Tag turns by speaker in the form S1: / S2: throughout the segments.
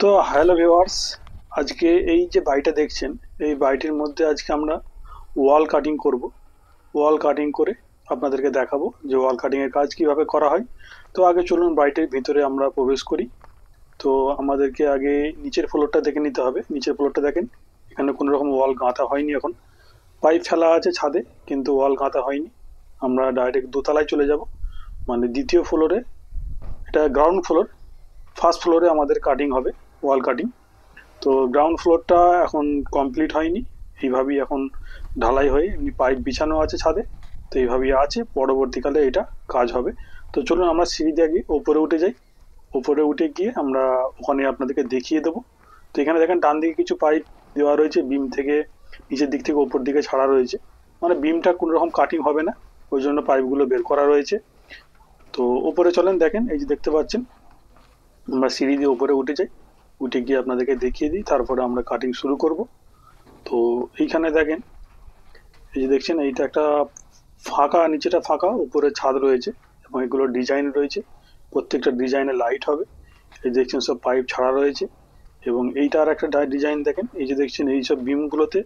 S1: তো hello viewers, আজকে এই যে বাড়িটা দেখছেন, এই বাড়িটির মধ্যে আজকে আমরা ওয়াল কাটিং করব। ওয়াল কাটিং করে আপনাদেরকে দেখাবো যে ওয়াল কাটিং এর কাজ কিভাবে করা হয়। তো আগে চলুন বাড়িটির ভিতরে আমরা প্রবেশ করি। তো আমাদেরকে আগে নিচের ফ্লোরটা দেখে নিতে হবে। নিচের ফ্লোরটা দেখেন, এখানে কোনো রকম ওয়াল গাঁথা হয়নি। এখন পাইপ ফেলা আছে ছাদে, কিন্তু ওয়াল গাঁথা হয়নি। আমরা ডাইরেক্ট দোতলায় চলে যাব, মানে দ্বিতীয় ফ্লোরে। এটা গ্রাউন্ড ফ্লোর। ফার্স্ট ফ্লোরে আমাদের কাটিং হবে, ওয়াল কাটিং। তো গ্রাউন্ড ফ্লোরটা এখন কমপ্লিট হয়নি, এইভাবেই এখন ঢালাই হয়ে এমনি পাইপ বিছানো আছে ছাদে। তো এইভাবেই আছে, পরবর্তীকালে এটা কাজ হবে। তো চলুন আমরা সিঁড়ি দিয়ে গিয়ে ওপরে উঠে যাই। ওপরে উঠে গিয়ে আমরা ওখানে আপনাদেরকে দেখিয়ে দেবো। তো এখানে দেখেন ডান দিকে কিছু পাইপ দেওয়া রয়েছে, বিম থেকে নিচের দিক থেকে ওপর দিকে ছাড়া রয়েছে। মানে বিমটা কোনো রকম কাটিং হবে না, ওই জন্য পাইপগুলো বের করা রয়েছে। তো ওপরে চলেন, দেখেন এই যে দেখতে পাচ্ছেন, আমরা সিঁড়ি দিয়ে উপরে উঠে যাই। উঠে গিয়ে আপনাদেরকে দেখিয়ে দিই, তারপরে আমরা কাটিং শুরু করব। তো এইখানে দেখেন, এই যে দেখছেন, এইটা একটা ফাঁকা, নিচেটা ফাঁকা, উপরে ছাদ রয়েছে এবং এগুলো ডিজাইন রয়েছে। প্রত্যেকটা ডিজাইনে লাইট হবে। এই দেখছেন সব পাইপ ছাড়া রয়েছে। এবং এইটা আর একটা ডিজাইন দেখেন, এই যে দেখছেন এই সব বিমগুলোতে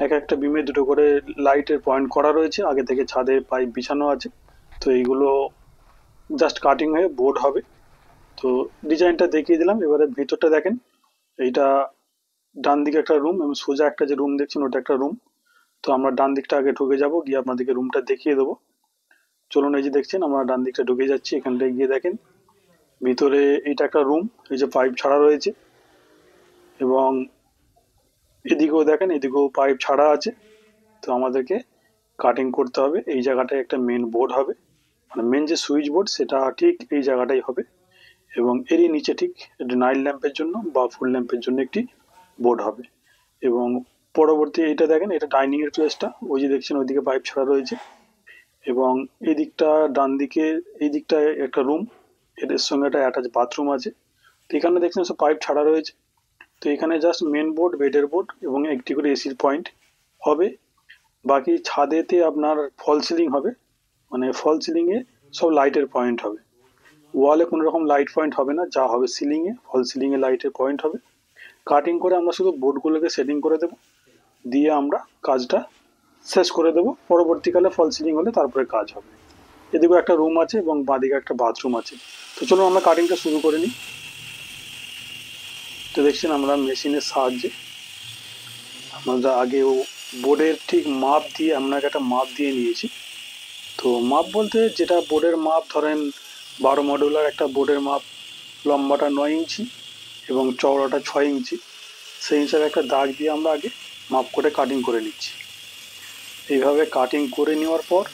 S1: এক একটা বিমে দুটো করে লাইটের পয়েন্ট করা রয়েছে। আগে থেকে ছাদে পাইপ বিছানো আছে। তো এইগুলো জাস্ট কাটিং হয়ে বোর্ড হবে। তো ডিজাইনটা দেখিয়ে দিলাম, এবারে ভিতরটা দেখেন। এইটা ডান দিকে একটা রুম এবং সোজা একটা যে রুম দেখছেন ওটা একটা রুম। তো আমরা ডান দিকটা আগে ঢুকে যাব, গিয়ে আপনাদেরকে রুমটা দেখিয়ে দেবো। চলুন, এই যে দেখছেন আমরা ডান দিকটা ঢুকে যাচ্ছি। এখানটায় গিয়ে দেখেন ভিতরে এইটা একটা রুম, এই যে পাইপ ছাড়া রয়েছে। এবং এদিকেও দেখেন, এদিকেও পাইপ ছাড়া আছে। তো আমাদেরকে কাটিং করতে হবে। এই জায়গাটায় একটা মেন বোর্ড হবে, মানে মেন যে সুইচ বোর্ড সেটা ঠিক এই জায়গাটাই হবে। এবং এরই নিচে ঠিক নাইট ল্যাম্পের জন্য বা ফুল ল্যাম্পের জন্য একটি বোর্ড হবে। এবং পরবর্তী এটা দেখেন, এটা ডাইনিং এর প্লেসটা, ওই যে দেখছেন ওইদিকে পাইপ ছাড়া রয়েছে। এবং এই দিকটা ডান দিকে, এই দিকটায় একটা রুম, এদের সঙ্গে একটা অ্যাটাচ বাথরুম আছে। তো এখানে দেখছেন সব পাইপ ছাড়া রয়েছে। তো এখানে জাস্ট মেন বোর্ড, বেডের বোর্ড এবং একটি করে এসির পয়েন্ট হবে। বাকি ছাদেতে আপনার ফল সিলিং হবে, মানে ফল সিলিংয়ে সব লাইটের পয়েন্ট হবে। ওয়ালে কোনো রকম লাইট পয়েন্ট হবে না, যা হবে সিলিংয়ে, ফল সিলিংয়ে লাইটের পয়েন্ট হবে। কাটিং করে আমরা শুধু বোর্ডগুলোকে সেটিং করে দেবো, দিয়ে আমরা কাজটা শেষ করে দেবো। পরবর্তীকালে ফল সিলিং হলে তারপরে কাজ হবে। এদিকেও একটা রুম আছে এবং বাঁদিকে একটা বাথরুম আছে। তো চলুন আমরা কাটিংটা শুরু করে নিই। তো দেখছেন আমরা মেশিনের সাহায্যে আমরা আগেও বোর্ডের ঠিক মাপ দিয়ে, আপনাকে একটা মাপ দিয়ে নিয়েছি। তো মাপ বলতে যেটা বোর্ডের মাপ, ধরেন 12 মডিউলার একটা বোর্ডের মাপ, লম্বাটা 9 ইঞ্চি এবং চওড়াটা 6 ইঞ্চি। সেই হিসাবে একটা দাগ দিয়ে আমরা আগে মাপ করে কাটিং করে নিচ্ছি। এইভাবে কাটিং করে নেওয়ার পর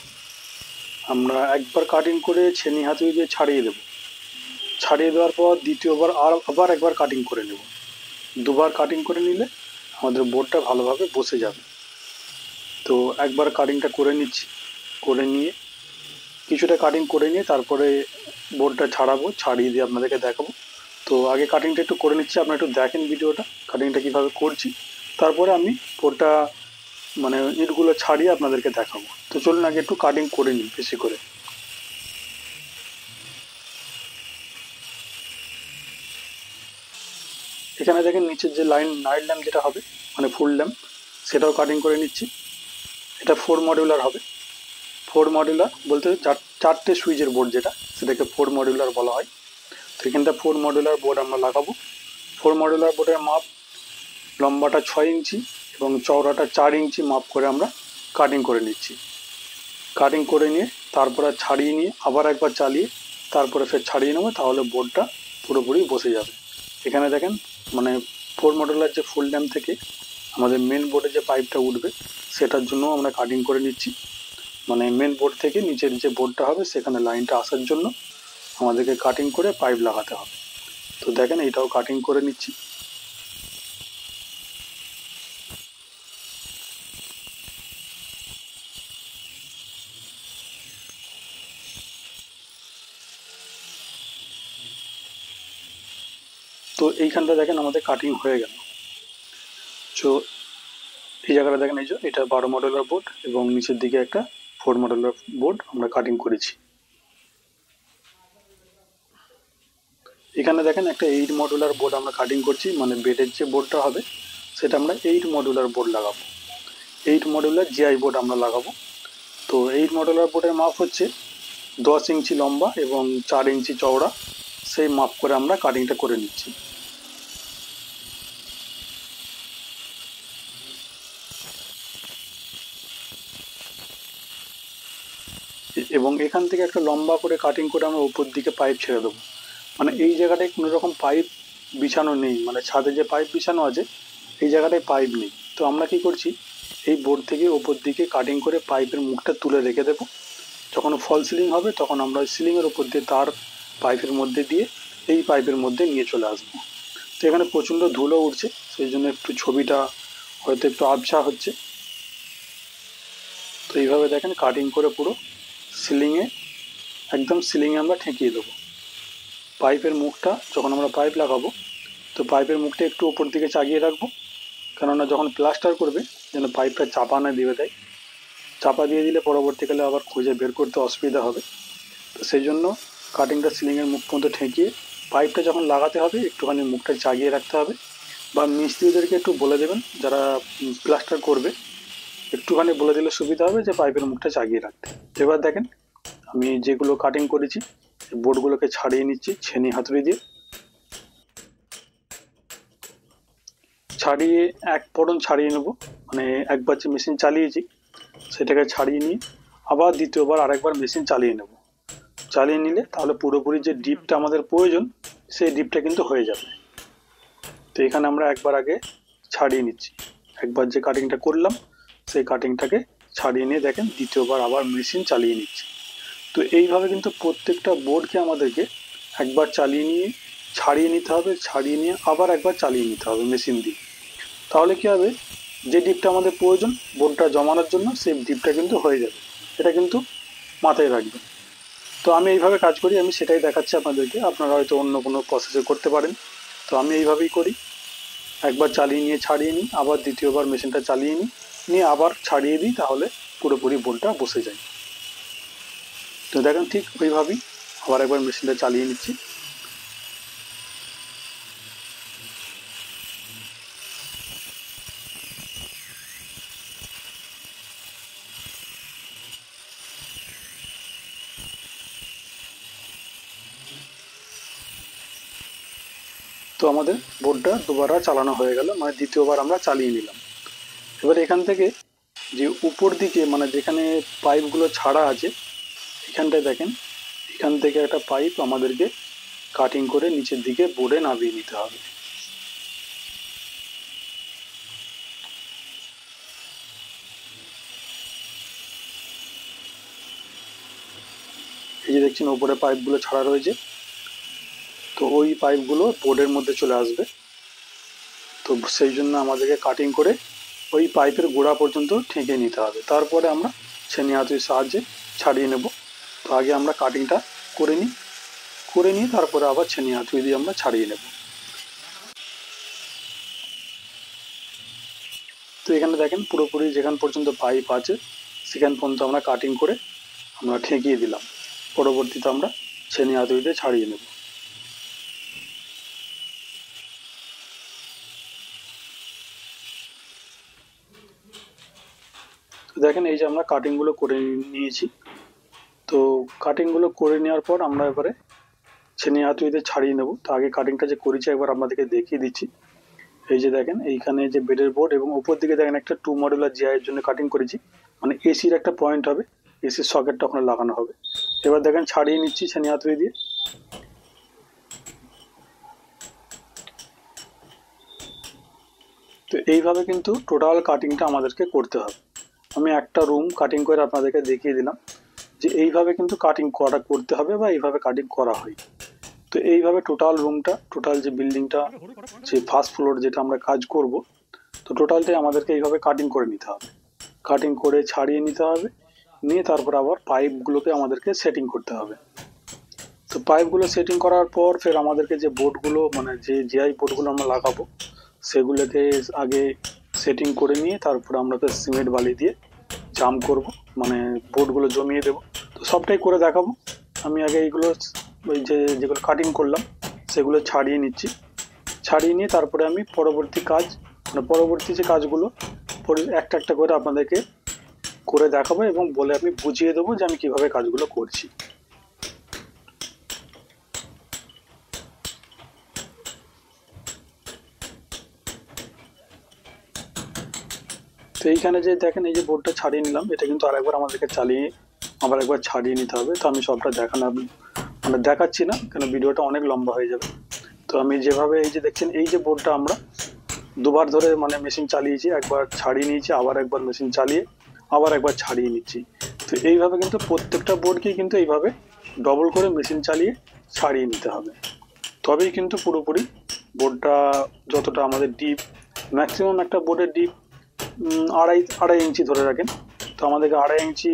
S1: আমরা একবার কাটিং করে ছেনি হাতুড়ি দিয়ে ছাড়িয়ে দেব। ছাড়িয়ে দেওয়ার পর দ্বিতীয়বার আবার একবার কাটিং করে নেব। দুবার কাটিং করে নিলে আমাদের বোর্ডটা ভালোভাবে বসে যাবে। তো একবার কাটিংটা করে নিচ্ছি, করে নিয়ে কিছুটা কাটিং করে নিয়ে তারপরে বোর্ডটা ছাড়াবো, ছাড়িয়ে দিয়ে আপনাদেরকে দেখাবো। তো আগে কাটিংটা একটু করে নিচ্ছি, আপনারা একটু দেখেন ভিডিওটা, কাটিংটা কীভাবে করছি। তারপরে আমি বোর্ডটা মানে ইটগুলো ছাড়িয়ে আপনাদেরকে দেখাবো। তো চলুন আগে একটু কাটিং করে নিই বেশি করে। এখানে দেখেন নিচের যে নাইট ল্যাম্প যেটা হবে, মানে ফুল ল্যাম্প, সেটাও কাটিং করে নিচ্ছি। এটা 4 মডিউলার হবে। 4 মডিউলার বলতে চারটে সুইচের বোর্ড, যেটা সেটাকে 4 মডিউলার বলা হয়। তো এখানটা 4 মডিউলার বোর্ড আমরা লাগাবো। 4 মডিউলার বোর্ডের মাপ, লম্বাটা 6 ইঞ্চি এবং চওড়াটা 4 ইঞ্চি মাপ করে আমরা কাটিং করে নিচ্ছি। কাটিং করে নিয়ে তারপরে ছাড়িয়ে নিয়ে আবার একবার চালিয়ে তারপরে ফের ছাড়িয়ে নেবো, তাহলে বোর্ডটা পুরোপুরি বসে যাবে। এখানে দেখেন, মানে 4 মডেলার যে ফুল ল্যাম্প থেকে আমাদের মেন বোর্ডে যে পাইপটা উঠবে সেটার জন্য আমরা কাটিং করে নিচ্ছি। মানে মেন বোর্ড থেকে নিচের যে বোর্ডটা হবে সেখানে লাইনটা আসার জন্য আমাদেরকে কাটিং করে পাইপ লাগাতে হবে। তো দেখেন এইটাও কাটিং করে নিচ্ছি। তো এইখানটা দেখেন আমাদের কাটিং হয়ে গেল। তো এই জায়গাটা দেখেন, এই যে এটা 12 মডেলার বোর্ড এবং নিচের দিকে একটা 4 মডেলার বোর্ড আমরা কাটিং করেছি। এখানে দেখেন একটা 8 মডুলার বোর্ড আমরা কাটিং করছি, মানে বেডের যে বোর্ডটা হবে সেটা আমরা 8 মডুলার বোর্ড লাগাবো, 8 মডুলার জিআই বোর্ড আমরা লাগাবো। তো 8 মডুলার বোর্ডের মাপ হচ্ছে 10 ইঞ্চি লম্বা এবং 4 ইঞ্চি চওড়া, সেই মাপ করে আমরা কাটিংটা করে নিচ্ছি। এবং এখান থেকে একটা লম্বা করে কাটিং করে আমরা উপর দিকে পাইপ ছেড়ে দেবো, মানে এই জায়গাটায় কোনো রকম পাইপ বিছানো নেই, মানে ছাদে যে পাইপ বিছানো আছে এই জায়গাটায় পাইপ নেই। তো আমরা কি করছি, এই বোর্ড থেকে ওপর দিকে কাটিং করে পাইপের মুখটা তুলে রেখে দেবো, যখন ফল সিলিং হবে তখন আমরা সিলিংয়ের ওপর দিয়ে তার পাইপের মধ্যে দিয়ে এই পাইপের মধ্যে নিয়ে চলে আসবো। তো এখানে প্রচণ্ড ধুলো উঠছে, সেই জন্য একটু ছবিটা হয়তো একটু আবছা হচ্ছে। তো এইভাবে দেখেন কাটিং করে পুরো সিলিংয়ে, একদম সিলিংয়ে আমরা ঠেকিয়ে দেবো। পাইপের মুখটা যখন আমরা পাইপ লাগাবো তো পাইপের মুখটা একটু ওপর দিকে চাগিয়ে রাখবো, কেননা যখন প্লাস্টার করবে যেন পাইপটা চাপা না দিয়ে দেয়, চাপা দিয়ে দিলে পরবর্তীকালে আবার খুঁজে বের করতে অসুবিধা হবে। তো সেই জন্য কাটিংটা সিলিংয়ের মুখ পর্যন্ত ঠেকিয়ে পাইপটা যখন লাগাতে হবে একটুখানি মুখটা চাগিয়ে রাখতে হবে, বা মিস্ত্রিদেরকে একটু বলে দেবেন যারা প্লাস্টার করবে, একটুখানি বলে দিলে সুবিধা হবে যে পাইপের মুখটা চাগিয়ে রাখতে। এবার দেখেন আমি যেগুলো কাটিং করেছি বোর্ডগুলোকে ছাড়িয়ে নিচ্ছি ছেনি হাতুড়ি দিয়ে, ছাড়িয়ে এক পরন ছাড়িয়ে নেব, মানে একবার যে মেশিন চালিয়েছি সেটাকে ছাড়িয়ে নিয়ে আবার দ্বিতীয়বার আরেকবার মেশিন চালিয়ে নেব। চালিয়ে নিলে তাহলে পুরোপুরি যে ডিপটা আমাদের প্রয়োজন সেই ডিপটা কিন্তু হয়ে যাবে। তো এখানে আমরা একবার আগে ছাড়িয়ে নিচ্ছি, একবার যে কাটিংটা করলাম সেই কাটিংটাকে ছাড়িয়ে নিয়ে দেখেন দ্বিতীয়বার আবার মেশিন চালিয়ে নিচ্ছি। তো এইভাবে কিন্তু প্রত্যেকটা বোর্ডকে আমাদেরকে একবার চালিয়ে নিয়ে ছাড়িয়ে নিতে হবে, ছাড়িয়ে নিয়ে আবার একবার চালিয়ে নিতে হবে মেশিন দিয়ে। তাহলে কি হবে, যে ডিপটা আমাদের প্রয়োজন বোর্ডটা জমানোর জন্য সেই ডিপটা কিন্তু হয়ে যাবে, এটা কিন্তু মাথায় রাখবেন। তো আমি এইভাবে কাজ করি, আমি সেটাই দেখাচ্ছি আপনাদেরকে, আপনারা হয়তো অন্য কোনো প্রসেসে করতে পারেন। তো আমি এইভাবেই করি, একবার চালিয়ে নিয়ে ছাড়িয়ে নিই, আবার দ্বিতীয়বার মেশিনটা চালিয়ে নিই, নিয়ে আবার ছাড়িয়ে দিই, তাহলে পুরোপুরি বোর্ডটা বসে যায়। তো দেখেন ঠিক ওইভাবেই আবার একবার মেশিনটা চালিয়ে নিচ্ছি। তো আমাদের বোর্ডটা দুবার চালানো হয়ে গেল, মানে দ্বিতীয়বার আমরা চালিয়ে নিলাম। এবার এখান থেকে যে উপর দিকে মানে যেখানে পাইপগুলো ছাড়া আছে এখানটায় দেখেন, এখান থেকে একটা পাইপ আমাদেরকে কাটিং করে নিচের দিকে বোর্ডে নামিয়ে নিতে হবে। এই যে দেখছেন উপরে পাইপগুলো ছাড়া রয়েছে, তো ওই পাইপগুলো বোর্ডের মধ্যে চলে আসবে। তো সেই জন্য আমাদেরকে কাটিং করে ওই পাইপের গোড়া পর্যন্ত ঠেকে নিতে হবে, তারপরে আমরা ছেনি হাতুড়ির সাহায্যে ছাড়িয়ে নেব। তো আগে আমরা কাটিংটা করে নিয়ে তারপরে আবার ছেনি হাতুড়ি দিয়ে আমরা ছাড়িয়ে নেব। তো এখানে দেখেন পুরোপুরি যেখান পর্যন্ত পাইপ আছে সেখান পর্যন্ত আমরা কাটিং করে আমরা ঠেকিয়ে দিলাম, পরবর্তীতে আমরা ছেনি হাতুড়ি দিয়ে ছাড়িয়ে নেব। তো দেখেন এই যে আমরা কাটিংগুলো করে নিয়েছি। তো কাটিংগুলো করে নেওয়ার পর আমরা এবারে ছেনি হাতুড়িতে ছাড়িয়ে নেব। তো আগে কাটিংটা যে করেছি একবার আপনাদেরকে দেখিয়ে দিচ্ছি। এই যে দেখেন এইখানে যে বেডের বোর্ড এবং উপর দিকে দেখেন একটা 2 মডুলার জিআই এর জন্য কাটিং করেছি, মানে এসির একটা পয়েন্ট হবে, এসির সকেটটা ওখানে লাগানো হবে। এবার দেখেন ছাড়িয়ে নিচ্ছি ছেনি হাতুড়ি দিয়ে। তো এইভাবে কিন্তু টোটাল কাটিংটা আমাদেরকে করতে হবে। আমি একটা রুম কাটিং করে আপনাদেরকে দেখিয়ে দিলাম যে এইভাবে কিন্তু কাটিং করতে হবে বা এইভাবে কাটিং করা হয়। তো এইভাবে টোটাল রুমটা, টোটাল যে বিল্ডিংটা, যে ফার্স্ট ফ্লোর যেটা আমরা কাজ করব, তো টোটালটাই আমাদেরকে এইভাবে কাটিং করে নিতে হবে, কাটিং করে ছাড়িয়ে নিতে হবে, নিয়ে তারপর আবার পাইপগুলোকে আমাদেরকে সেটিং করতে হবে। তো পাইপগুলো সেটিং করার পর ফের আমাদেরকে যে বোর্ডগুলো মানে যে জিআই বোর্ডগুলো আমরা লাগাবো সেগুলোকে আগে সেটিং করে নিয়ে তারপর আমরা তো সিমেন্ট বালি দিয়ে জাম করব, মানে বোর্ডগুলো জমিয়ে দেবো। তো সবটাই করে দেখাবো। আমি আগে এইগুলো ওই যেগুলো কাটিং করলাম সেগুলো ছাড়িয়ে নিচ্ছি। ছাড়িয়ে নিয়ে তারপরে আমি পরবর্তী কাজ মানে পরবর্তী যে কাজগুলো একটা একটা করে আপনাদেরকে করে দেখাবো এবং বলে আমি বুঝিয়ে দেবো যে আমি কিভাবে কাজগুলো করছি। তো এইখানে যে দেখেন এই যে বোর্ডটা ছাড়িয়ে নিলাম, এটা কিন্তু আরেকবার আমাদেরকে চালিয়ে আবার একবার ছাড়িয়ে নিতে হবে। তো আমি সবটা মানে দেখাচ্ছি না, কারণ ভিডিওটা অনেক লম্বা হয়ে যাবে। তো আমি যেভাবে এই যে দেখছেন এই যে বোর্ডটা আমরা দুবার ধরে মানে মেশিন চালিয়েছি, একবার ছাড়িয়ে নিয়েছি, আবার একবার মেশিন চালিয়ে আবার একবার ছাড়িয়ে নিচ্ছি। তো এইভাবে কিন্তু প্রত্যেকটা বোর্ডকেই কিন্তু এইভাবে ডবল করে মেশিন চালিয়ে ছাড়িয়ে নিতে হবে, তবেই কিন্তু পুরোপুরি বোর্ডটা যতটা আমাদের ডিপ, ম্যাক্সিমাম একটা বোর্ডের ডিপ আড়াই ইঞ্চি ধরে রাখেন। তো আমাদেরকে 2.5 ইঞ্চি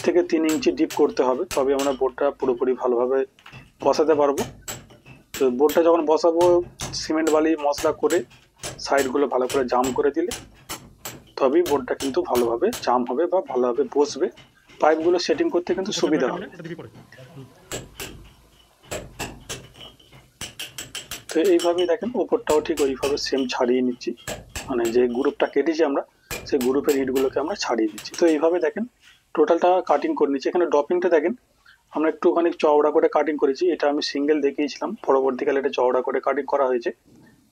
S1: থেকে 3 ইঞ্চি ডিপ করতে হবে, তবে আমরা বোর্ডটা পুরোপুরি ভালোভাবে বসাতে পারবো। তো বোর্ডটা যখন বসাবো সিমেন্ট বালি মশলা করে সাইডগুলো ভালো করে জাম করে দিলে তবেই বোর্ডটা কিন্তু ভালোভাবে জাম হবে বা ভালোভাবে বসবে, পাইপগুলো সেটিং করতে কিন্তু সুবিধা হবে। তো এইভাবেই দেখেন উপরটাও ঠিক ওইভাবে সেম ছাড়িয়ে নিচ্ছি, মানে যে গ্রুপটা কেটেছি আমরা সেই গ্রুপের ইটগুলোকে আমরা ছাড়িয়ে দিচ্ছি। তো এইভাবে দেখেন টোটালটা কাটিং করে নিচ্ছি। এখানে ড্রপিংটা দেখেন আমরা একটুখানি চওড়া করে কাটিং করেছি, এটা আমি সিঙ্গেল দেখিয়েছিলাম, পরবর্তীকালে এটা চওড়া করে কাটিং করা হয়েছে,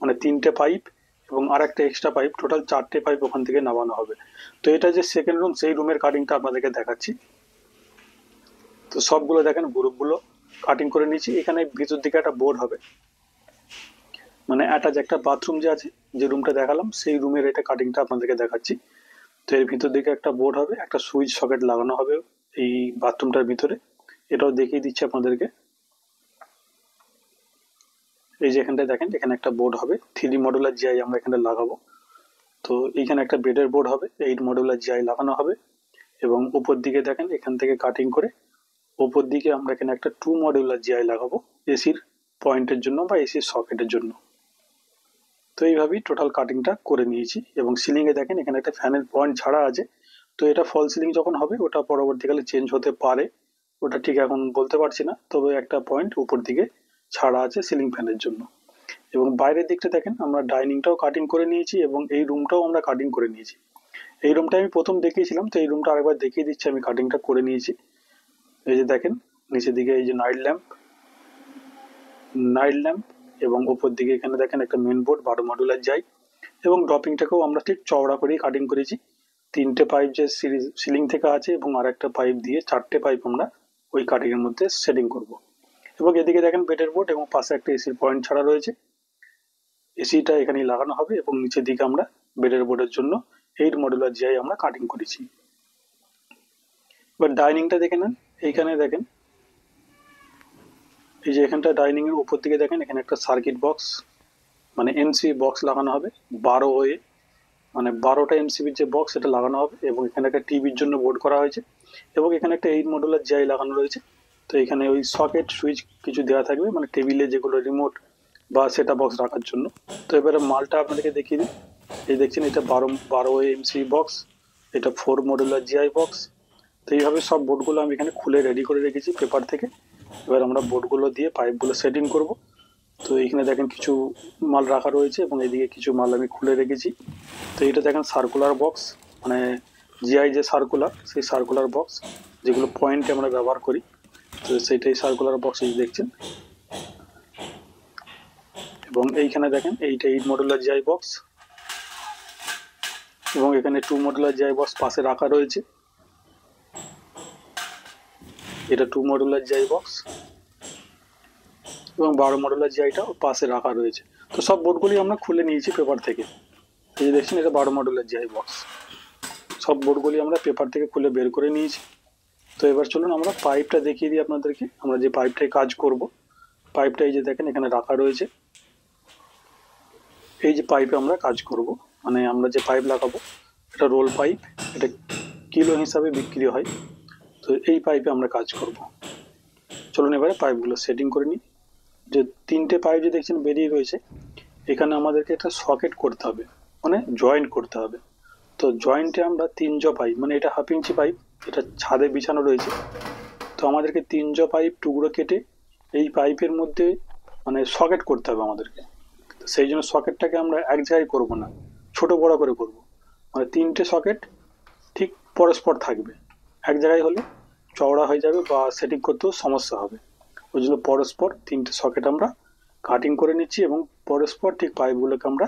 S1: মানে 3টে পাইপ এবং আর একটা এক্সট্রা পাইপ, টোটাল 4টে পাইপ ওখান থেকে নামানো হবে। তো এটা যে সেকেন্ড রুম, সেই রুমের কাটিংটা আপনাদেরকে দেখাচ্ছি। তো সবগুলো দেখেন গ্রুপগুলো কাটিং করে নিচ্ছি। এখানে ভিতর দিকে একটা বোর্ড হবে, মানে অ্যাটাচ একটা বাথরুম যে আছে যে রুমটা দেখালাম সেই রুমের এটা কাটিংটা আপনাদেরকে দেখাচ্ছি। তো এর ভিতর দিকে একটা বোর্ড হবে, একটা সুইচ সকেট লাগানো হবে এই বাথরুমটার ভিতরে, এটাও দেখিয়ে দিচ্ছি আপনাদেরকে। এই যে এখানটায় দেখেন এখানে একটা বোর্ড হবে, 3D মডুলার জিআই আমরা এখানে লাগাবো। তো এইখানে একটা বেডের বোর্ড হবে, 8 মডুলার জিআই লাগানো হবে এবং উপর দিকে দেখেন এখান থেকে কাটিং করে উপর দিকে আমরা এখানে একটা 2 মডুলার জিআই লাগাবো এসির পয়েন্টের জন্য বা এসির সকেটের জন্য। তো এইভাবেই টোটাল কাটিংটা করে নিয়েছি। এবং সিলিংয়ে দেখেন এখানে একটা ফ্যানের পয়েন্ট ছাড়া আছে, তো এটা ফল সিলিং যখন হবে ওটা পরবর্তীকালে চেঞ্জ হতে পারে, ওটা ঠিক এখন বলতে পারছি না, তবে একটা পয়েন্ট উপর দিকে ছাড়া আছে সিলিং ফ্যানের জন্য। এবং বাইরের দিকটা দেখেন আমরা ডাইনিংটাও কাটিং করে নিয়েছি এবং এই রুমটাও আমরা কাটিং করে নিয়েছি। এই রুমটা আমি প্রথম দেখিয়েছিলাম, তো এই রুমটা আরেকবার দেখিয়ে দিচ্ছি, আমি কাটিংটা করে নিয়েছি। এই যে দেখেন নিচের দিকে এই যে নাইট ল্যাম্প এবং উপর দিকে এখানে দেখেন একটা মেন বোর্ড 12 মডুলার যাই এবং ড্রপিংটাকেও আমরা ঠিক চওড়া করেই কাটিং করেছি। 3টে পাইপ যে সিলিং থেকে আছে এবং আর একটা পাইপ দিয়ে 4টে পাইপ আমরা ওই কাটিং এর মধ্যে সেটিং করব। এবং এদিকে দেখেন বেডের বোর্ড এবং পাশে একটা এসির পয়েন্ট ছাড়া রয়েছে, এসিটা এখানেই লাগানো হবে এবং নিচের দিকে আমরা বেডের বোর্ডের জন্য 8 মডুলার জিআই আমরা কাটিং করেছি। এবার ডাইনিংটা দেখে নেন, এইখানে দেখেন এই যে এখানটা ডাইনিং এর উপর দিকে দেখেন এখানে একটা সার্কিট বক্স মানে এমসিবি বক্স লাগানো হবে 12 ওয়ে, মানে 12টা এমসিবির যে বক্স সেটা লাগানো হবে এবং এখানে একটা টিভির জন্য বোর্ড করা হয়েছে এবং এখানে একটা 8 মডুলার জিআই লাগানো রয়েছে। তো এখানে ওই সকেট সুইচ কিছু দেওয়া থাকবে, মানে টেবিলে যেগুলো রিমোট বা সেটা বক্স রাখার জন্য। তো এবারে মালটা আপনাদেরকে দেখিয়ে দিই। এই দেখছেন এটা 12 ওয়ে এমসিবি বক্স, এটা 4 মডুলার জিআই বক্স। তো এইভাবে সব বোর্ডগুলো আমি এখানে খুলে রেডি করে রেখেছি পেপার থেকে। এবার আমরা বোর্ডগুলো দিয়ে পাইপগুলো সেটিং করব। তো এইখানে দেখেন কিছু মাল রাখা রয়েছে এবং এদিকে কিছু মাল আমি খুলে রেখেছি। তো এটা দেখেন সার্কুলার বক্স, মানে জিআই যে সার্কুলার সেই সার্কুলার বক্স যেগুলো পয়েন্টে আমরা ব্যবহার করি, তো সেইটাই সার্কুলার বক্স এই দেখছেন। এবং এইখানে দেখেন এইটা 8 মডুলার জিআই বক্স এবং এখানে 2 মডুলার জিআই বক্স পাশে রাখা রয়েছে, এটা 2 মডুলার জিআই বক্স এবং 12 মডুলার জিআইটা পাশে রাখা রয়েছে। তো সব বোর্ডগুলি আমরা খুলে নিয়েছি পেপার থেকে। এই যে দেখছেন এটা 12 মডুলার জিআই বক্স, সব বোর্ডগুলি আমরা পেপার থেকে খুলে বের করে নিয়েছি। তো এবার চলুন আমরা পাইপটা দেখিয়ে দিই আপনাদেরকে, আমরা যে পাইপটায় কাজ করব। পাইপটা এই যে দেখেন এখানে রাখা রয়েছে, এই যে পাইপে আমরা কাজ করব, মানে আমরা যে পাইপ লাগাবো এটা রোল পাইপ, এটা কিলো হিসাবে বিক্রি হয়। তো এই পাইপে আমরা কাজ করব। চলুন এবারে পাইপগুলো সেটিং করে নিই। যে 3টে পাইপ যে দেখছেন বেরিয়ে রয়েছে, এখানে আমাদেরকে একটা সকেট করতে হবে, মানে জয়েন্ট করতে হবে। তো জয়েন্টে আমরা 3 জ পাইপ, মানে এটা 1/2 ইঞ্চি পাইপ, এটা ছাদে বিছানো রয়েছে। তো আমাদেরকে 3 জ পাইপ টুকরো কেটে এই পাইপের মধ্যে মানে সকেট করতে হবে আমাদেরকে। তো সেই জন্য সকেটটাকে আমরা এক জায়গায় করব না, ছোট বড় করে করব। মানে তিনটে সকেট ঠিক পরস্পর থাকবে, এক জায়গায় হলে চওড়া হয়ে যাবে বা সেটিং করতেও সমস্যা হবে। ওই জন্য পরস্পর তিনটে সকেট আমরা কাটিং করে নিচ্ছি এবং পরস্পর ঠিক পাইপগুলোকে আমরা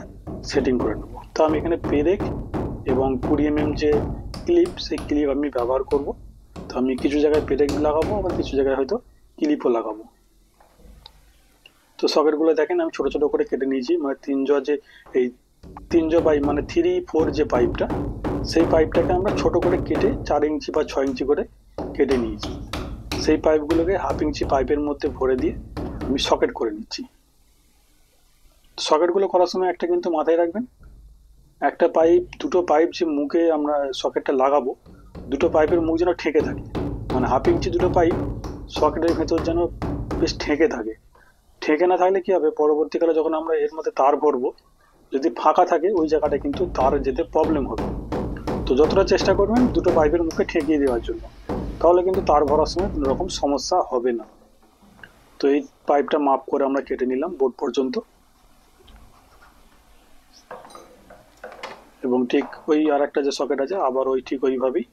S1: সেটিং করে নেব। তো আমি এখানে পেরেক এবং 20 mm যে ক্লিপ, সেই ক্লিপ আমি ব্যবহার করব। তো আমি কিছু জায়গায় পেরেক লাগাবো, আবার কিছু জায়গায় হয়তো ক্লিপও লাগাবো। তো সকেটগুলো দেখেন আমি ছোট ছোট করে কেটে নিয়েছি। মানে এই 3 জ পাইপ মানে 3-4 যে পাইপটা, সেই পাইপটাকে আমরা ছোট করে কেটে 4 ইঞ্চি বা 6 ইঞ্চি করে কেটে নিয়েছি। সেই পাইপগুলোকে 1/2 ইঞ্চি পাইপের মধ্যে ভরে দিয়ে আমি সকেট করে নিচ্ছি। সকেটগুলো করার সময় একটা কিন্তু মাথায় রাখবেন, একটা পাইপ, দুটো পাইপ যে মুখে আমরা সকেটটা লাগাবো, দুটো পাইপের মুখ যেন ঠেকে থাকে। মানে 1/2 ইঞ্চি দুটো পাইপ সকেটের ভেতর যেন বেশ ঠেকে থাকে। ঠেকে না থাকলে কি হবে, পরবর্তীকালে যখন আমরা এর মধ্যে তার ভরবো, যদি ফাঁকা থাকে ওই জায়গাটা কিন্তু তার যেতে প্রবলেম হবে। তো যতটা চেষ্টা করবেন দুটো পাইপের মুখে ঠেকিয়ে দেওয়ার জন্য, তাহলে কিন্তু তার ভরার সময় কোনো রকম সমস্যা হবে না। তো এই পাইপটা মাপ করে আমরা কেটে নিলাম বোর্ড পর্যন্ত, এবং ঠিক ওই আর একটা যে সকেট আছে আবার ওই ঠিক ওইভাবেই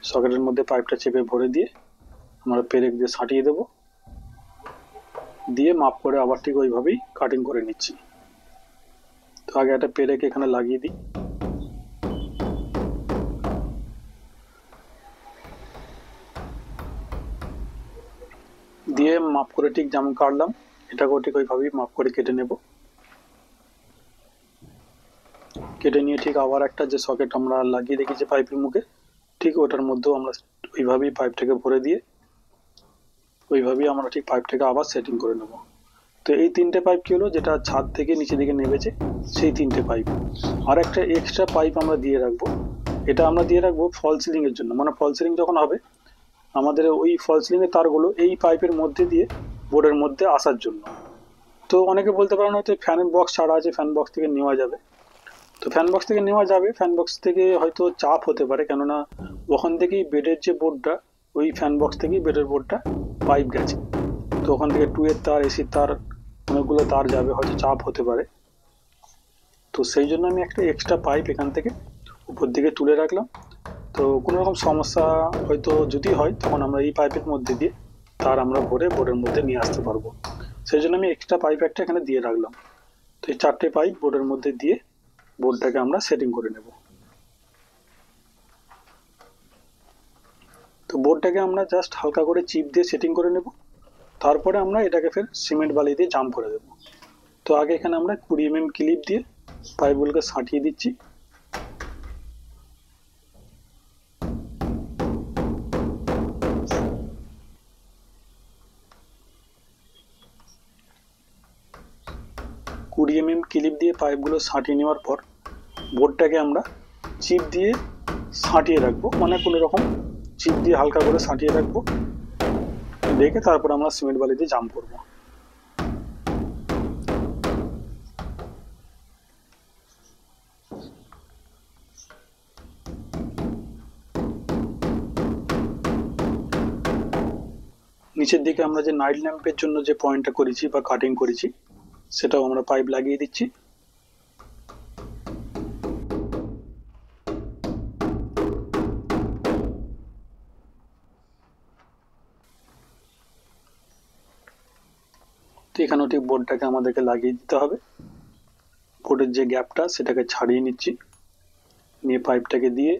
S1: সকেটের মধ্যে পাইপটা চেপে ভরে দিয়ে আমরা পেরেক দিয়ে সাঁটিয়ে দেবো, দিয়ে মাপ করে আবার ঠিক ওইভাবেই কাটিং করে নিচ্ছি। তো আগে একটা পেরেক এখানে লাগিয়ে দিই, দিয়ে মাপ করে ঠিক যেমন কাটলাম এটাকেও ঠিক ওইভাবেই মাপ করে কেটে নেব। কেটে নিয়ে ঠিক আবার একটা যে সকেট আমরা লাগিয়ে রেখেছি পাইপের মুখে, ঠিক ওটার মধ্যেও আমরা ওইভাবেই পাইপটাকে ভরে দিয়ে ওইভাবেই আমরা ঠিক পাইপটাকে আবার সেটিং করে নেব। তো এই 3টে পাইপ কি হলো, যেটা ছাদ থেকে নিচে দিকে নেমেছে সেই 3টে পাইপ। আর একটা এক্সট্রা পাইপ আমরা দিয়ে রাখবো, এটা আমরা দিয়ে রাখবো ফল সিলিং এর জন্য। মানে ফল সিলিং যখন হবে আমাদের ওই ফল সিলিং এর তারগুলো এই পাইপের মধ্যে দিয়ে বোর্ডের মধ্যে আসার জন্য। তো অনেকে বলতে পারেন হয়তো ফ্যানের বক্স ছাড়া আছে, ফ্যান বক্স থেকে নেওয়া যাবে। তো ফ্যান বক্স থেকে নেওয়া যাবে, ফ্যান বক্স থেকে হয়তো চাপ হতে পারে, কেননা ওখান থেকেই বেডের যে বোর্ডটা, ওই ফ্যান বক্স থেকেই বেডের বোর্ডটা পাইপ গেছে। তো ওখান থেকে 2 এর তার, এসির তার, অনেকগুলো তার যাবে, হয়তো চাপ হতে পারে। তো সেই জন্য আমি একটা এক্সট্রা পাইপ এখান থেকে উপর দিকে তুলে রাখলাম। তো কোনো রকম সমস্যা হয়তো যদি হয় তখন আমরা এই পাইপের মধ্যে দিয়ে তার আমরা ভরে বোর্ডের মধ্যে নিয়ে আসতে পারবো। সেই জন্য আমি এক্সট্রা পাইপ একটা এখানে দিয়ে রাখলাম। তো এই 4টে পাইপ বোর্ডের মধ্যে দিয়ে বোর্ডটাকে আমরা সেটিং করে নেব। তো বোর্ডটাকে আমরা জাস্ট হালকা করে চিপ দিয়ে সেটিং করে নেব, তারপরে আমরা এটাকে ফের সিমেন্ট বালি দিয়ে জাম করে দেব। তো আগে এখানে আমরা 20 mm ক্লিপ দিয়ে পাইপগুলোকে সাঁটিয়ে দিচ্ছি। কুড়ি mm ক্লিপ দিয়ে পাইপগুলো সাঁটিয়ে নেওয়ার পর বোর্ডটাকে আমরা চিপ দিয়ে সাঁটিয়ে রাখবো, মানে কোনো রকম চিপ দিয়ে হালকা করে সাঁটিয়ে রাখবো, রেখে তারপর আমরা সিমেন্ট বালি দিয়ে জাম করবো। নিচের দিকে আমরা যে নাইট ল্যাম্পের জন্য যে পয়েন্টটা করেছি বা কাটিং করেছি সেটাও আমরা পাইপ লাগিয়ে দিচ্ছি। তো এখানেও ঠিক বোর্ডটাকে আমাদেরকে লাগিয়ে দিতে হবে। বোর্ডের যে গ্যাপটা সেটাকে ছাড়িয়ে নিচ্ছি, নিয়ে পাইপটাকে দিয়ে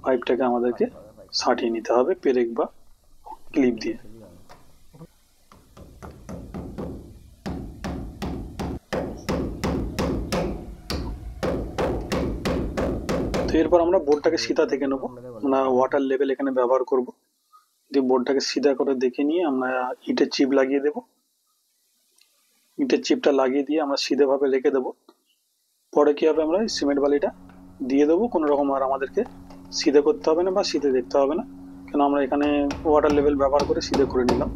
S1: পাইপটাকে আমাদেরকে সাঁটিয়ে নিতে হবে পেরেক বা ক্লিপ দিয়ে। তো এরপর আমরা বোর্ডটাকে সিধা দেখে নেবো, আমরা ওয়াটার লেভেল এখানে ব্যবহার করব। দিয়ে বোর্ডটাকে সিধা করে দেখে নিয়ে আমরা ইটের চিপ লাগিয়ে দেব। ইটের চিপটা লাগিয়ে দিয়ে আমরা সিধেভাবে রেখে দেবো। পরে কি হবে, আমরা সিমেন্ট বালিটা দিয়ে দেবো, কোনো রকম আর আমাদেরকে সিধে করতে হবে না বা সিধে দেখতে হবে না, কেন আমরা এখানে ওয়াটার লেভেল ব্যবহার করে সিধে করে নিলাম।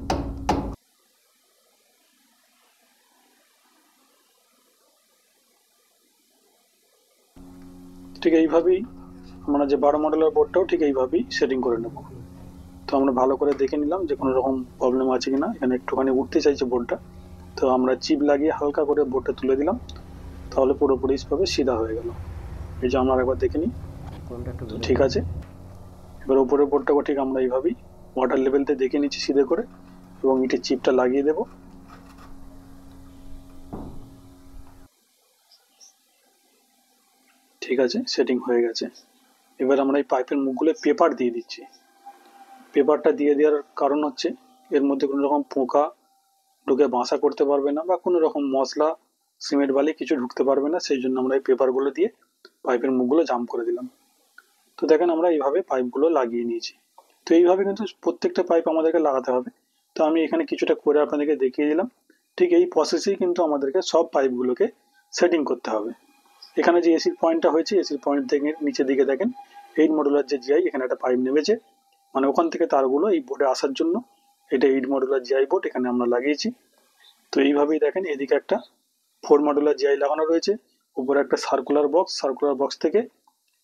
S1: ঠিক এইভাবেই আমরা যে 12 মডেলের বোর্ডটাও ঠিক এইভাবেই সেটিং করে নেব। তো আমরা ভালো করে দেখে নিলাম যে কোনো রকম প্রবলেম আছে কিনা। এখানে একটুখানি উঠতে চাইছে বোর্ডটা, তো আমরা চিপ লাগিয়ে হালকা করে বোর্ডটা তুলে দিলাম, তাহলে পুরোপুরিভাবে সিধা হয়ে গেল। এই যে আমরা একবার দেখে নিই, তো ঠিক আছে। এবার উপরের বোর্ডটাকে ঠিক আমরা এইভাবেই ওয়াটার লেভেলতে দেখে নিচ্ছি সিধে করে, এবং ইটের চিপটা লাগিয়ে দেব। ঠিক আছে, সেটিং হয়ে গেছে। এবার আমরা এই পাইপের মুখগুলো পেপার দিয়ে দিচ্ছি। পেপারটা দিয়ে দেওয়ার কারণ হচ্ছে এর মধ্যে কোনো রকম পোকা ঢুকে বাসা করতে পারবে না, বা কোনো রকম মশলা সিমেন্ট বালি কিছু ঢুকতে পারবে না, সেই জন্য আমরা এই পেপারগুলো দিয়ে পাইপের মুখগুলো জাম করে দিলাম। তো দেখেন আমরা এইভাবে পাইপগুলো লাগিয়ে নিয়েছি। তো এইভাবে কিন্তু প্রত্যেকটা পাইপ আমাদেরকে লাগাতে হবে। তো আমি এখানে কিছুটা করে আপনাদেরকে দেখিয়ে দিলাম। ঠিক এই প্রসেসেই কিন্তু আমাদেরকে সব পাইপগুলোকে সেটিং করতে হবে। এখানে যে এসির পয়েন্টটা হয়েছে, এসির পয়েন্ট থেকে নিচের দিকে দেখেন 8 মডুলার যে জিআই, এখানে একটা পাইপ নেমেছে, মানে ওখান থেকে তারগুলো এই বোর্ডে আসার জন্য এটা 8 মডুলার জিআই বোর্ড এখানে আমরা লাগিয়েছি। তো এইভাবেই দেখেন এদিকে একটা 4 মডুলার জিআই লাগানো রয়েছে, উপরে একটা সার্কুলার বক্স থেকে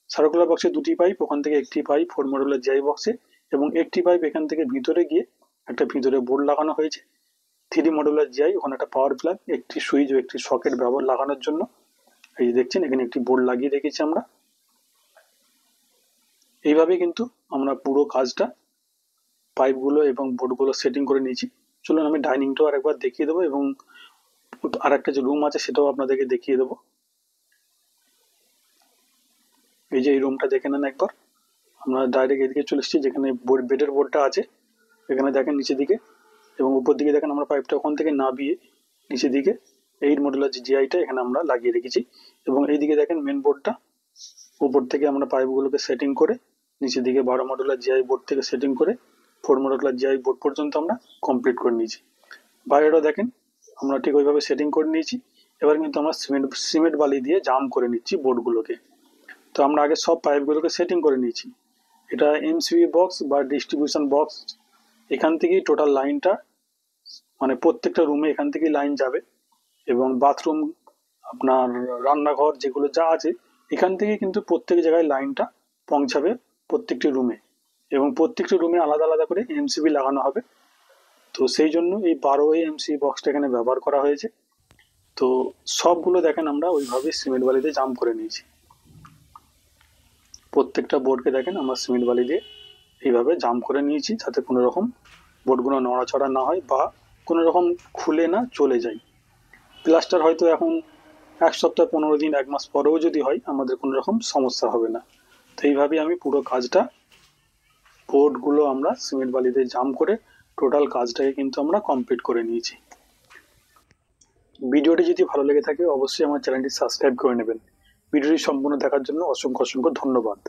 S1: সার্কুলার বক্সে দুটি পাইপ, ওখান থেকে একটি পাইপ 4 মডুলার জিআই বক্সে, এবং একটি পাইপ এখান থেকে ভিতরে গিয়ে একটা ভিতরে বোর্ড লাগানো হয়েছে 3 মডুলার জিআই, ওখানে একটা পাওয়ার প্লাগ, একটি সুইচ ও একটি সকেট ব্যবহার লাগানোর জন্য। এই যে দেখছেন এখানে একটি বোর্ড লাগিয়ে রেখেছি আমরা। এইভাবে কিন্তু আমরা পুরো কাজটা পাইপগুলো এবং বোর্ডগুলো সেটিং করে নিয়েছি। চলুন আমি ডাইনিংটাও আরেকবার দেখিয়ে দেবো, এবং আর একটা যে রুম আছে সেটাও আপনাদেরকে দেখিয়ে দেবো। এই যে এই রুমটা দেখে নেন একবার। আমরা ডাইরেক্ট এদিকে চলে এসেছি, যেখানে বেডের বোর্ডটা আছে এখানে দেখেন নিচের দিকে, এবং উপর দিকে দেখেন আমরা পাইপটা ওখান থেকে নামিয়ে নিচের দিকে 8 মডুলার যে জিআইটা এখানে আমরা লাগিয়ে রেখেছি, এবং এইদিকে দেখেন মেন বোর্ডটা, উপর থেকে আমরা পাইপগুলোকে সেটিং করে নিচের দিকে 12 মডুলার জিআই বোর্ড থেকে সেটিং করে 4 মডুলার জিআই বোর্ড পর্যন্ত আমরা কমপ্লিট করে নিয়েছি। বাইরেটাও দেখেন আমরা ঠিক ওইভাবে সেটিং করে নিয়েছি। এবার কিন্তু আমরা সিমেন্ট বালি দিয়ে জাম করে নিচ্ছি বোর্ডগুলোকে। তো আমরা আগে সব পাইপগুলোকে সেটিং করে নিয়েছি। এটা এমসিবি বক্স বা ডিস্ট্রিবিউশন বক্স, এখান থেকেই টোটাল লাইনটা, মানে প্রত্যেকটা রুমে এখান থেকেই লাইন যাবে, এবং বাথরুম আপনার রান্নাঘর যেগুলো যা আছে এখান থেকে কিন্তু প্রত্যেক জায়গায় লাইনটা পৌঁছাবে প্রত্যেকটি রুমে, এবং প্রত্যেকটি রুমে আলাদা আলাদা করে এমসিবি লাগানো হবে। তো সেই জন্য এই 12 এমসিবি বক্সটা এখানে ব্যবহার করা হয়েছে। তো সবগুলো দেখেন আমরা ওইভাবে সিমেন্ট বালিতে জাম করে নিয়েছি। প্রত্যেকটা বোর্ডকে দেখেন আমরা সিমেন্ট বালি দিয়ে এইভাবে জাম করে নিয়েছি, যাতে কোনো রকম বোর্ডগুলো নড়াচড়া না হয় বা কোনো রকম খুলে না চলে যায়। প্লাস্টার হয়তো এখন 1 সপ্তাহ 15 দিন 1 মাস পরেও যদি হয় আমাদের কোনো রকম সমস্যা হবে না। তো এইভাবেই আমি পুরো কাজটা, বোর্ডগুলো আমরা সিমেন্ট বালিতে জাম করে টোটাল কাজটাকে কিন্তু আমরা কমপ্লিট করে নিয়েছি। ভিডিওটি যদি ভালো লেগে থাকে অবশ্যই আমার চ্যানেলটি সাবস্ক্রাইব করে নেবেন। ভিডিওটি সম্পূর্ণ দেখার জন্য অসংখ্য ধন্যবাদ।